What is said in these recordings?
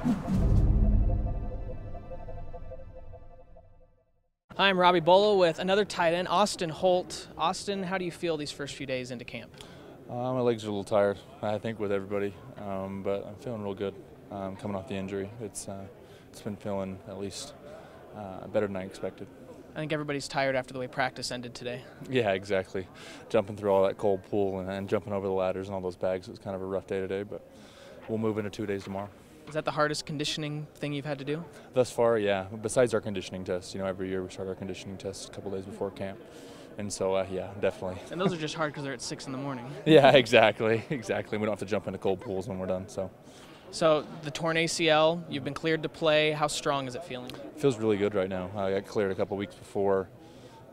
Hi, I'm Robbie Bullough with another tight end, Austin Holt. Austin, how do you feel these first few days into camp? My legs are a little tired, I think, with everybody, but I'm feeling real good coming off the injury. It's been feeling at least better than I expected. I think everybody's tired after the way practice ended today. Yeah, exactly. Jumping through all that cold pool and jumping over the ladders and all those bags, it was kind of a rough day today, but we'll move into 2 days tomorrow. Is that the hardest conditioning thing you've had to do? Thus far, yeah. Besides our conditioning tests, every year we start our conditioning tests a couple days before camp. And so, yeah, definitely. And those are just hard because they're at 6 in the morning. Yeah, exactly. We don't have to jump into cold pools when we're done. So the torn ACL, you've been cleared to play. How strong is it feeling? It feels really good right now. I got cleared a couple weeks before,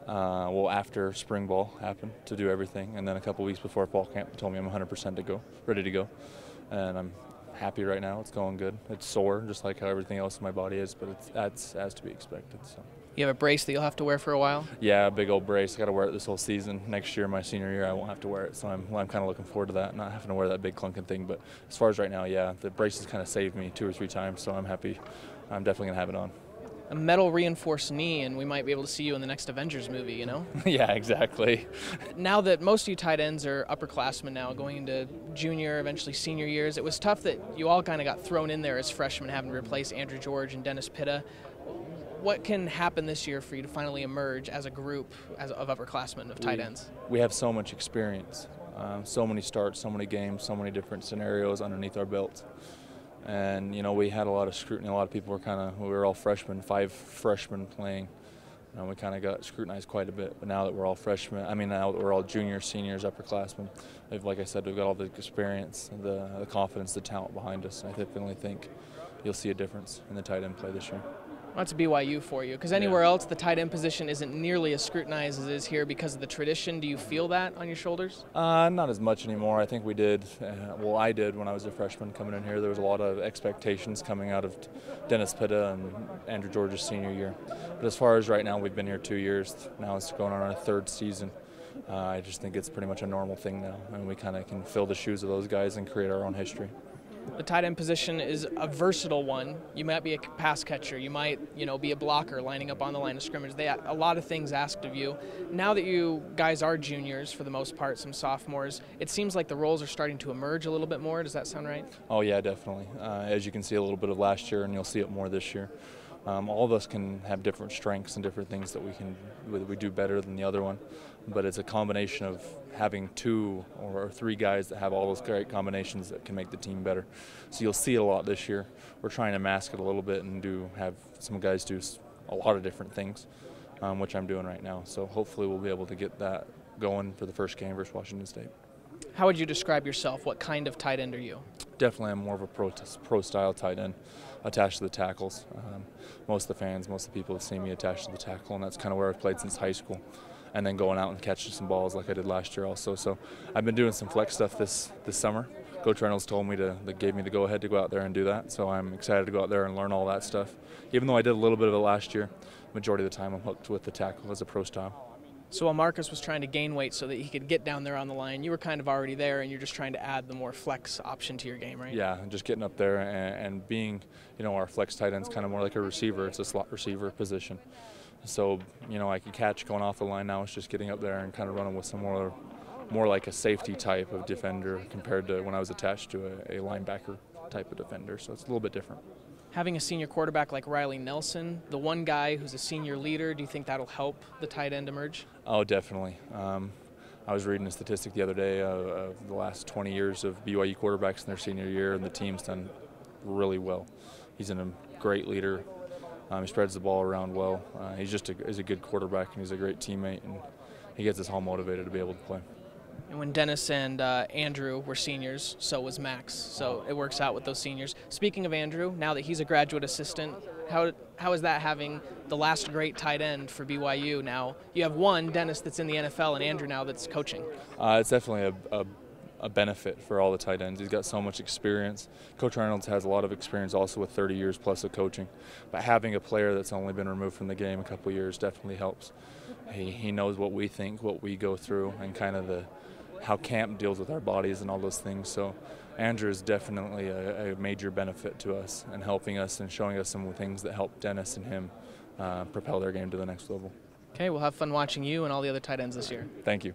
after spring ball happened to do everything. And then a couple weeks before fall camp, they told me I'm 100% to go, ready to go. And I'm happy right now. It's going good. It's sore, just like how everything else in my body is, but that's as to be expected. So. You have a brace that you'll have to wear for a while? Yeah, a big old brace. I got to wear it this whole season. Next year, my senior year, I won't have to wear it. So I'm kind of looking forward to that, not having to wear that big clunking thing. But as far as right now, yeah, the brace has kind of saved me 2 or 3 times, so I'm happy. I'm definitely going to have it on. A metal reinforced knee, and we might be able to see you in the next Avengers movie, you know? Yeah, exactly. Now that most of you tight ends are upperclassmen now, going into junior, eventually senior years, it was tough that you all kind of got thrown in there as freshmen, having to replace Andrew George and Dennis Pitta. What can happen this year for you to finally emerge as a group of upperclassmen of tight ends? We have so much experience, so many starts, so many games, so many different scenarios underneath our belts. And, we had a lot of scrutiny. A lot of people we were all freshmen, 5 freshmen playing. We kind of got scrutinized quite a bit. But now that we're all freshmen, now that we're all juniors, seniors, upperclassmen, like I said, we've got all the experience, the confidence, the talent behind us. I definitely think you'll see a difference in the tight end play this year. Well, that's BYU for you, because anywhere else the tight end position isn't nearly as scrutinized as it is here because of the tradition. Do you feel that on your shoulders? Not as much anymore. I think we did. I did when I was a freshman coming in here. There was a lot of expectations coming out of Dennis Pitta and Andrew George's senior year. But as far as right now, we've been here 2 years. Now it's going on our 3rd season. I just think it's pretty much a normal thing now, and we kind of can fill the shoes of those guys and create our own history. The tight end position is a versatile one. You might be a pass catcher. You might, be a blocker lining up on the line of scrimmage. A lot of things asked of you. Now that you guys are juniors for the most part, some sophomores, it seems like the roles are starting to emerge a little bit more. Does that sound right? Oh yeah, definitely. As you can see a little bit of last year, and you'll see it more this year. All of us can have different strengths and different things that we do better than the other one, but it's a combination of having 2 or 3 guys that have all those great combinations that can make the team better. So you'll see it a lot this year. We're trying to mask it a little bit and have some guys do a lot of different things, which I'm doing right now. So hopefully we'll be able to get that going for the first game versus Washington State. How would you describe yourself? What kind of tight end are you? Definitely I'm more of a pro-style tight end, attached to the tackles. Most of the people have seen me attached to the tackle, and that's kind of where I've played since high school. And then going out and catching some balls like I did last year also. So I've been doing some flex stuff this summer. Coach Reynolds gave me the go-ahead to go out there and do that. So I'm excited to go out there and learn all that stuff. Even though I did a little bit of it last year, majority of the time I'm hooked with the tackle as a pro style. So while Marcus was trying to gain weight so that he could get down there on the line, you were kind of already there, and you're just trying to add the more flex option to your game, right? Yeah, just getting up there and being, our flex tight end's kind of more like a receiver. It's a slot receiver position. So, I can catch going off the line now. It's just getting up there and kind of running with some more like a safety type of defender compared to when I was attached to a linebacker type of defender. So it's a little bit different. Having a senior quarterback like Riley Nelson, the one guy who's a senior leader, do you think that'll help the tight end emerge? Oh, definitely. I was reading a statistic the other day of the last 20 years of BYU quarterbacks in their senior year, and the team's done really well. He's a great leader. He spreads the ball around well. He's a good quarterback, and he's a great teammate, and he gets us all motivated to be able to play. And when Dennis and Andrew were seniors, so was Max. So it works out with those seniors. Speaking of Andrew, now that he's a graduate assistant, how is that having the last great tight end for BYU? Now you have one, Dennis, that's in the NFL, and Andrew now that's coaching. It's definitely a benefit for all the tight ends. He's got so much experience. Coach Reynolds has a lot of experience also with 30 years plus of coaching. But having a player that's only been removed from the game a couple of years definitely helps. He knows what we think, what we go through, and kind of how camp deals with our bodies and all those things. So Andrew is definitely a major benefit to us and helping us and showing us some things that help Dennis and him propel their game to the next level. Okay, we'll have fun watching you and all the other tight ends this year. Thank you.